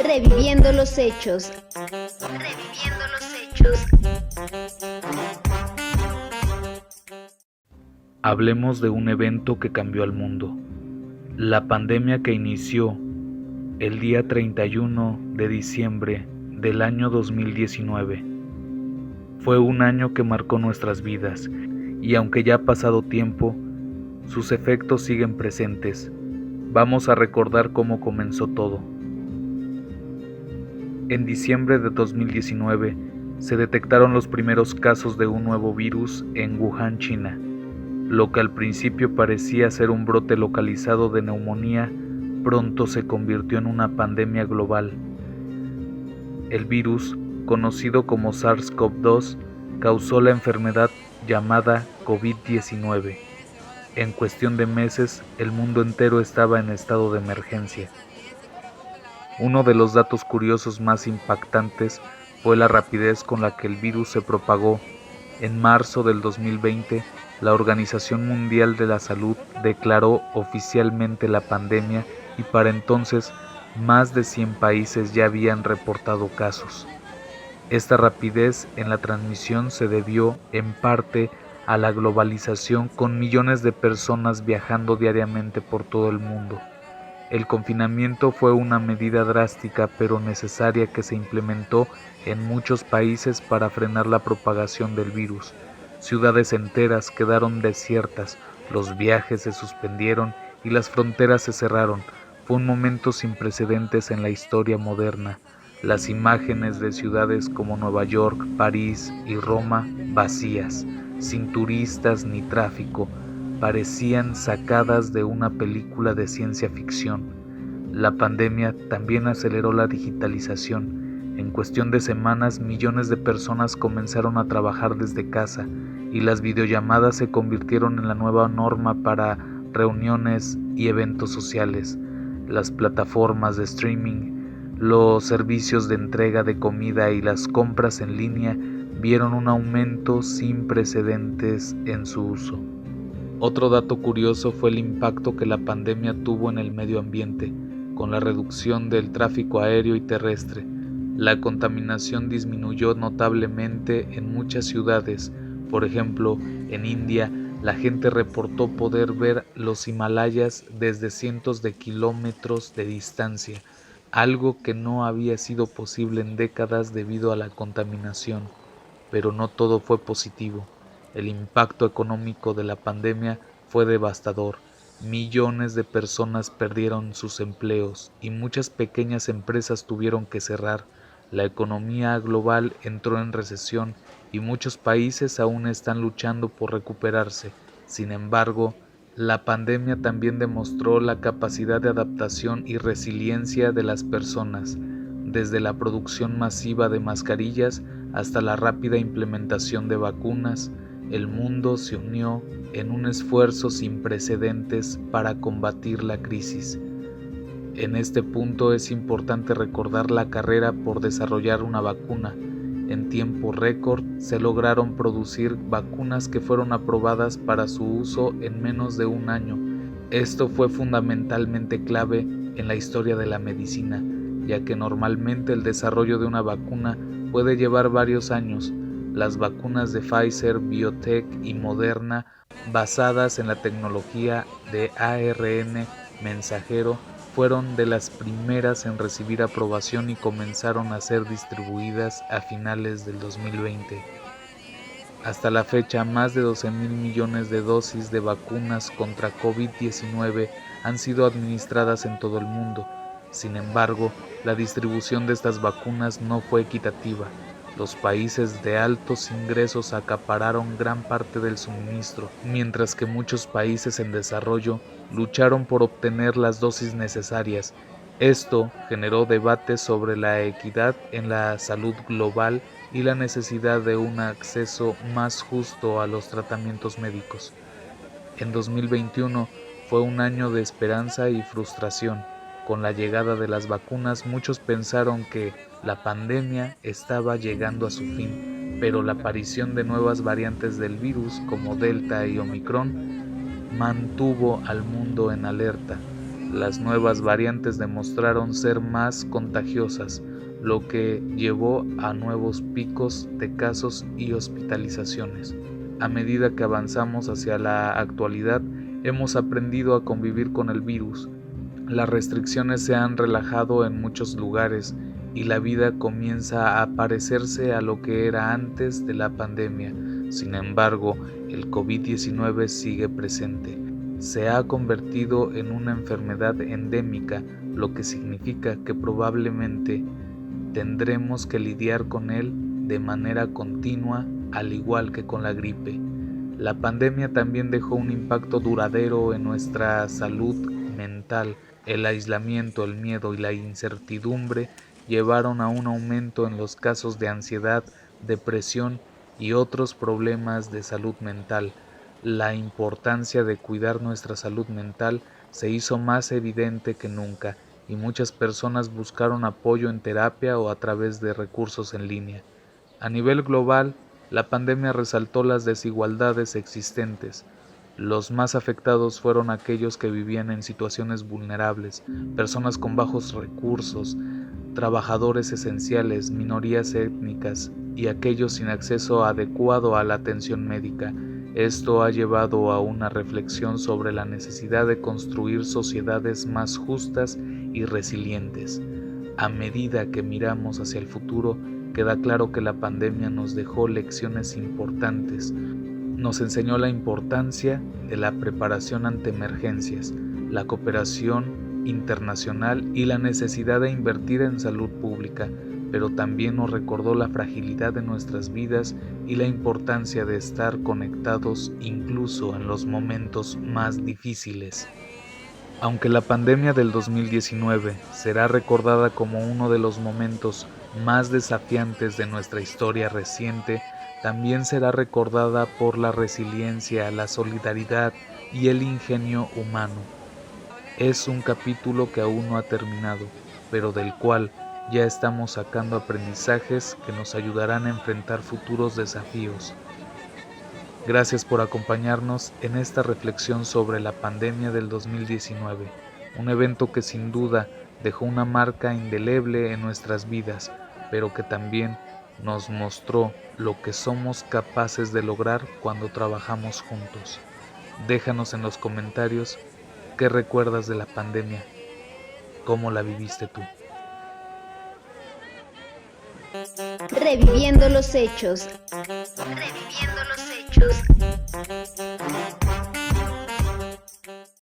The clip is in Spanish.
Reviviendo los hechos. Reviviendo los hechos. Hablemos de un evento que cambió al mundo. La pandemia que inició el día 31 de diciembre del año 2019. Fue un año que marcó nuestras vidas y aunque ya ha pasado tiempo, sus efectos siguen presentes. Vamos a recordar cómo comenzó todo. En diciembre de 2019 se detectaron los primeros casos de un nuevo virus en Wuhan, China. Lo que al principio parecía ser un brote localizado de neumonía, pronto se convirtió en una pandemia global. El virus, conocido como SARS-CoV-2, causó la enfermedad llamada COVID-19. En cuestión de meses, el mundo entero estaba en estado de emergencia. Uno de los datos curiosos más impactantes fue la rapidez con la que el virus se propagó. En marzo del 2020, la Organización Mundial de la Salud declaró oficialmente la pandemia y para entonces más de 100 países ya habían reportado casos. Esta rapidez en la transmisión se debió, en parte, a la globalización con millones de personas viajando diariamente por todo el mundo. El confinamiento fue una medida drástica pero necesaria que se implementó en muchos países para frenar la propagación del virus. Ciudades enteras quedaron desiertas, los viajes se suspendieron y las fronteras se cerraron. Fue un momento sin precedentes en la historia moderna. Las imágenes de ciudades como Nueva York, París y Roma vacías, sin turistas ni tráfico, parecían sacadas de una película de ciencia ficción. La pandemia también aceleró la digitalización. En cuestión de semanas, millones de personas comenzaron a trabajar desde casa y las videollamadas se convirtieron en la nueva norma para reuniones y eventos sociales. Las plataformas de streaming, los servicios de entrega de comida y las compras en línea vieron un aumento sin precedentes en su uso. Otro dato curioso fue el impacto que la pandemia tuvo en el medio ambiente, con la reducción del tráfico aéreo y terrestre. La contaminación disminuyó notablemente en muchas ciudades. Por ejemplo, en India, la gente reportó poder ver los Himalayas desde cientos de kilómetros de distancia, algo que no había sido posible en décadas debido a la contaminación. Pero no todo fue positivo. El impacto económico de la pandemia fue devastador. Millones de personas perdieron sus empleos y muchas pequeñas empresas tuvieron que cerrar. La economía global entró en recesión y muchos países aún están luchando por recuperarse. Sin embargo, la pandemia también demostró la capacidad de adaptación y resiliencia de las personas, desde la producción masiva de mascarillas hasta la rápida implementación de vacunas. El mundo se unió en un esfuerzo sin precedentes para combatir la crisis. En este punto es importante recordar la carrera por desarrollar una vacuna. En tiempo récord se lograron producir vacunas que fueron aprobadas para su uso en menos de un año. Esto fue fundamentalmente clave en la historia de la medicina, ya que normalmente el desarrollo de una vacuna puede llevar varios años. Las vacunas de Pfizer, BioNTech y Moderna, basadas en la tecnología de ARN mensajero, fueron de las primeras en recibir aprobación y comenzaron a ser distribuidas a finales del 2020. Hasta la fecha, más de 12,000 millones de dosis de vacunas contra COVID-19 han sido administradas en todo el mundo. Sin embargo, la distribución de estas vacunas no fue equitativa. Los países de altos ingresos acapararon gran parte del suministro, mientras que muchos países en desarrollo lucharon por obtener las dosis necesarias. Esto generó debates sobre la equidad en la salud global y la necesidad de un acceso más justo a los tratamientos médicos. En 2021 fue un año de esperanza y frustración. Con la llegada de las vacunas, muchos pensaron que la pandemia estaba llegando a su fin, pero la aparición de nuevas variantes del virus como Delta y Omicron mantuvo al mundo en alerta. las nuevas variantes demostraron ser más contagiosas, lo que llevó a nuevos picos de casos y hospitalizaciones. A medida que avanzamos hacia la actualidad, hemos aprendido a convivir con el virus. Las restricciones se han relajado en muchos lugares y la vida comienza a parecerse a lo que era antes de la pandemia. Sin embargo, el COVID-19 sigue presente. Se ha convertido en una enfermedad endémica, lo que significa que probablemente tendremos que lidiar con él de manera continua, al igual que con la gripe. La pandemia también dejó un impacto duradero en nuestra salud mental. El aislamiento, el miedo y la incertidumbre llevaron a un aumento en los casos de ansiedad, depresión y otros problemas de salud mental. La importancia de cuidar nuestra salud mental se hizo más evidente que nunca y muchas personas buscaron apoyo en terapia o a través de recursos en línea. A nivel global, la pandemia resaltó las desigualdades existentes. Los más afectados fueron aquellos que vivían en situaciones vulnerables, personas con bajos recursos, trabajadores esenciales, minorías étnicas y aquellos sin acceso adecuado a la atención médica. Esto ha llevado a una reflexión sobre la necesidad de construir sociedades más justas y resilientes. A medida que miramos hacia el futuro, queda claro que la pandemia nos dejó lecciones importantes. Nos enseñó la importancia de la preparación ante emergencias, la cooperación internacional y la necesidad de invertir en salud pública, pero también nos recordó la fragilidad de nuestras vidas y la importancia de estar conectados incluso en los momentos más difíciles. Aunque la pandemia del 2019 será recordada como uno de los momentos más desafiantes de nuestra historia reciente, también será recordada por la resiliencia, la solidaridad y el ingenio humano. Es un capítulo que aún no ha terminado, pero del cual ya estamos sacando aprendizajes que nos ayudarán a enfrentar futuros desafíos. Gracias por acompañarnos en esta reflexión sobre la pandemia del 2019, un evento que sin duda dejó una marca indeleble en nuestras vidas, pero que también nos mostró lo que somos capaces de lograr cuando trabajamos juntos. Déjanos en los comentarios qué recuerdas de la pandemia, cómo la viviste tú. Reviviendo los hechos. Reviviendo los hechos.